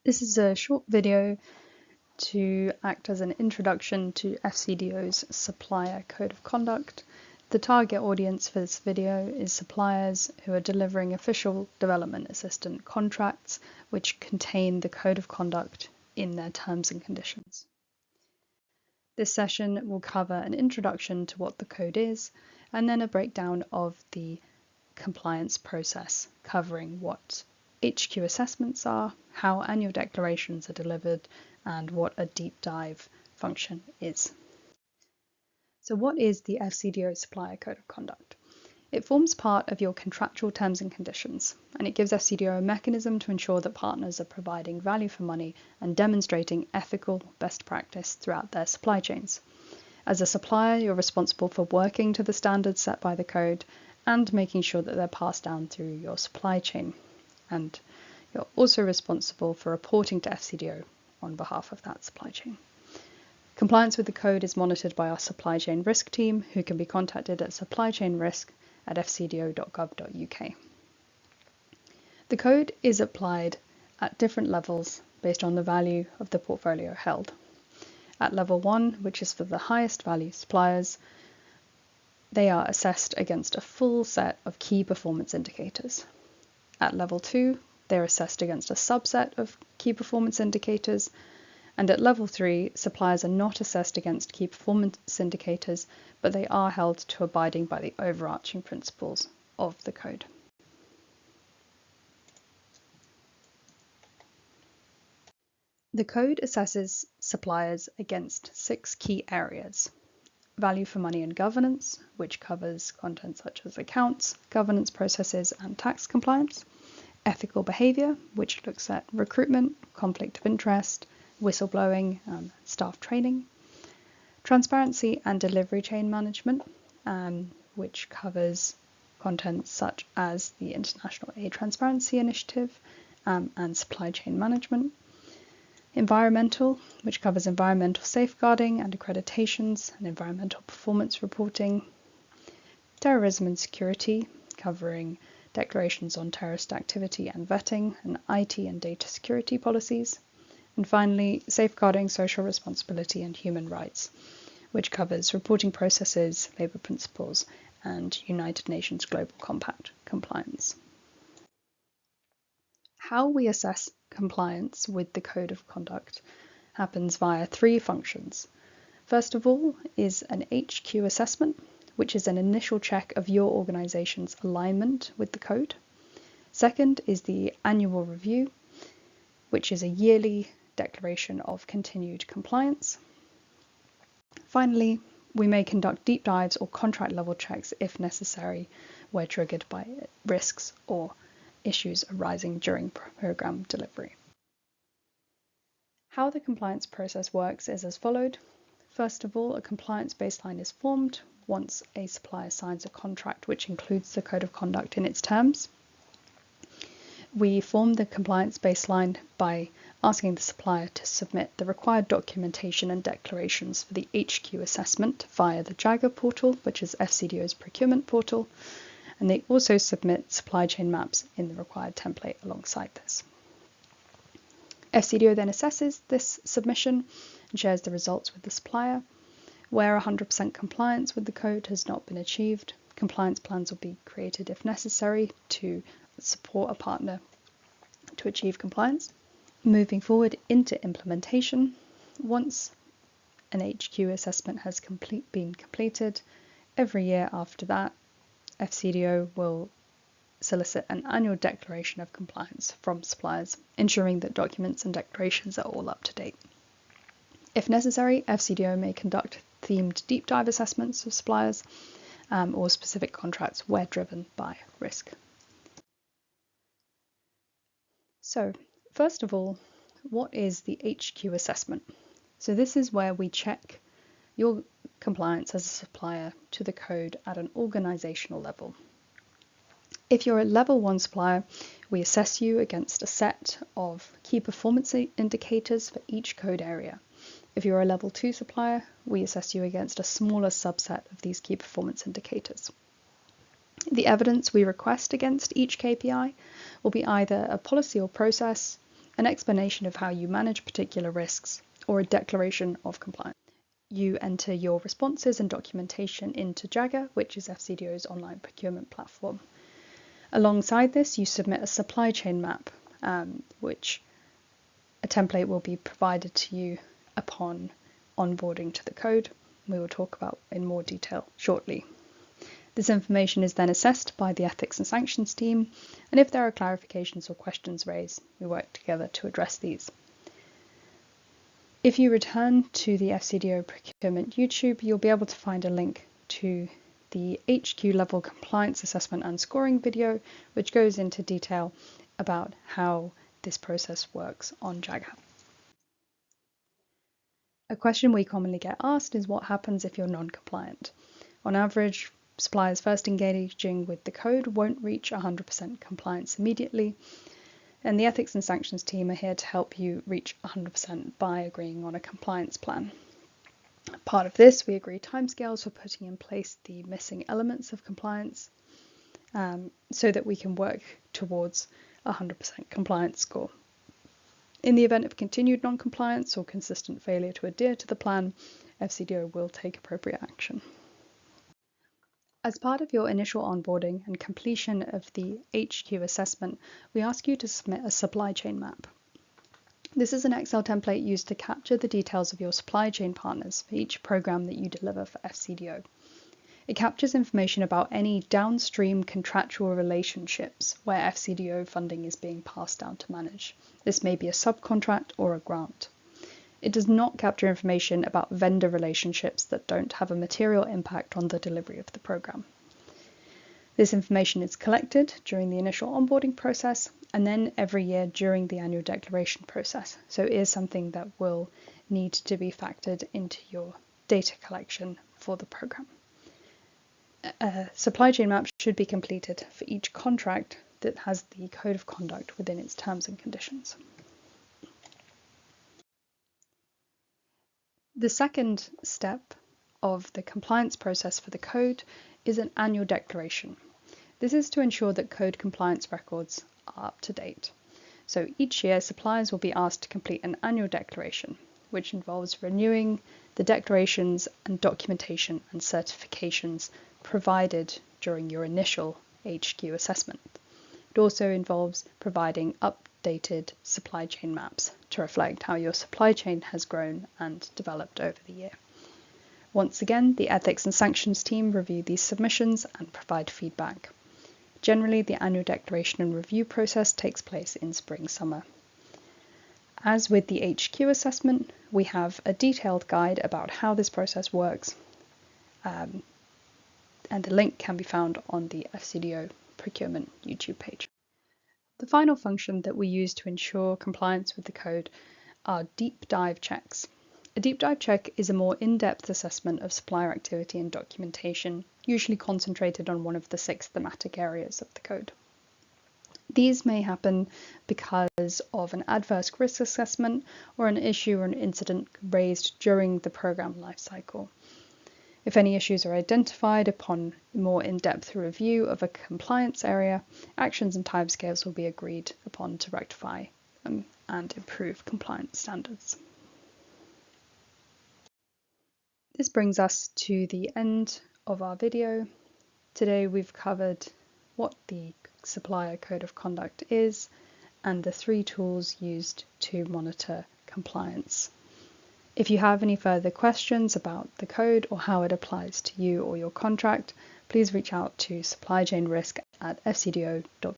This is a short video to act as an introduction to FCDO's Supplier Code of Conduct. The target audience for this video is suppliers who are delivering official development assistant contracts which contain the Code of Conduct in their terms and conditions. This session will cover an introduction to what the code is and then a breakdown of the compliance process, covering what HQ assessments are, how annual declarations are delivered, and what a deep dive function is. So what is the FCDO Supplier Code of Conduct? It forms part of your contractual terms and conditions, and it gives FCDO a mechanism to ensure that partners are providing value for money and demonstrating ethical best practice throughout their supply chains. As a supplier, you're responsible for working to the standards set by the code and making sure that they're passed down through your supply chain. And you're also responsible for reporting to FCDO on behalf of that supply chain. Compliance with the code is monitored by our supply chain risk team, who can be contacted at supplychainrisk@fcdo.gov.uk. The code is applied at different levels based on the value of the portfolio held. At level 1, which is for the highest value suppliers, they are assessed against a full set of key performance indicators. At level 2, they're assessed against a subset of key performance indicators, and at level 3, suppliers are not assessed against key performance indicators, but they are held to abiding by the overarching principles of the code. The code assesses suppliers against 6 key areas: value for money and governance, which covers content such as accounts, governance processes, and tax compliance; ethical behaviour, which looks at recruitment, conflict of interest, whistleblowing, and staff training; transparency and delivery chain management, which covers content such as the International Aid Transparency Initiative and supply chain management; environmental, which covers environmental safeguarding and accreditations and environmental performance reporting; terrorism and security, covering declarations on terrorist activity and vetting, and IT and data security policies; and finally, safeguarding social responsibility and human rights, which covers reporting processes, labour principles, and United Nations Global Compact compliance. How we assess compliance with the Code of Conduct happens via 3 functions. First of all is an HQ assessment, which is an initial check of your organisation's alignment with the code. Second is the annual review, which is a yearly declaration of continued compliance. Finally, we may conduct deep dives or contract level checks if necessary, where triggered by risks or issues arising during program delivery. How the compliance process works is as followed. First of all, a compliance baseline is formed once a supplier signs a contract which includes the Code of Conduct in its terms. We form the compliance baseline by asking the supplier to submit the required documentation and declarations for the HQ assessment via the Jagger portal, which is FCDO's procurement portal, and they also submit supply chain maps in the required template alongside this. FCDO then assesses this submission and shares the results with the supplier. Where 100% compliance with the code has not been achieved, compliance plans will be created if necessary to support a partner to achieve compliance. Moving forward into implementation, once an HQ assessment has been completed, every year after that, FCDO will solicit an annual declaration of compliance from suppliers, ensuring that documents and declarations are all up to date. If necessary, FCDO may conduct themed deep dive assessments of suppliers or specific contracts where driven by risk. So, first of all, what is the HQ assessment? So this is where we check your compliance as a supplier to the code at an organisational level. If you're a level 1 supplier, we assess you against a set of key performance indicators for each code area. If you're a level 2 supplier, we assess you against a smaller subset of these key performance indicators. The evidence we request against each KPI will be either a policy or process, an explanation of how you manage particular risks, or a declaration of compliance. You enter your responses and documentation into Jagger, which is FCDO's online procurement platform. Alongside this, you submit a supply chain map, which a template will be provided to you upon onboarding to the code. We will talk about in more detail shortly. This information is then assessed by the Ethics and Sanctions team, and if there are clarifications or questions raised, we work together to address these. If you return to the FCDO Procurement YouTube, you'll be able to find a link to the HQ level compliance assessment and scoring video, which goes into detail about how this process works on Jagger. A question we commonly get asked is what happens if you're non-compliant. On average, suppliers first engaging with the code won't reach 100% compliance immediately, and the Ethics and Sanctions team are here to help you reach 100% by agreeing on a compliance plan. Part of this, we agree timescales for putting in place the missing elements of compliance so that we can work towards a 100% compliance score. In the event of continued non-compliance or consistent failure to adhere to the plan, FCDO will take appropriate action. As part of your initial onboarding and completion of the HQ assessment, we ask you to submit a supply chain map. This is an Excel template used to capture the details of your supply chain partners for each program that you deliver for FCDO. It captures information about any downstream contractual relationships where FCDO funding is being passed down to manage. This may be a subcontract or a grant. It does not capture information about vendor relationships that don't have a material impact on the delivery of the program. This information is collected during the initial onboarding process and then every year during the annual declaration process. So it is something that will need to be factored into your data collection for the program. A supply chain map should be completed for each contract that has the code of conduct within its terms and conditions. The second step of the compliance process for the code is an annual declaration. This is to ensure that code compliance records are up to date. So each year, suppliers will be asked to complete an annual declaration, which involves renewing the declarations and documentation and certifications provided during your initial HQ assessment. It also involves providing updated supply chain maps to reflect how your supply chain has grown and developed over the year. Once again, the Ethics and Sanctions team review these submissions and provide feedback. Generally, the annual declaration and review process takes place in spring-summer. As with the HQ assessment, we have a detailed guide about how this process works, and the link can be found on the FCDO Procurement YouTube page. The final function that we use to ensure compliance with the code are deep dive checks. A deep dive check is a more in-depth assessment of supplier activity and documentation, usually concentrated on one of the 6 thematic areas of the code. These may happen because of an adverse risk assessment or an issue or an incident raised during the program lifecycle. If any issues are identified upon more in-depth review of a compliance area, actions and timescales will be agreed upon to rectify them and improve compliance standards. This brings us to the end of our video. Today we've covered what the Supplier Code of Conduct is and the 3 tools used to monitor compliance. If you have any further questions about the code or how it applies to you or your contract, please reach out to supplychainrisk@fcdo.com.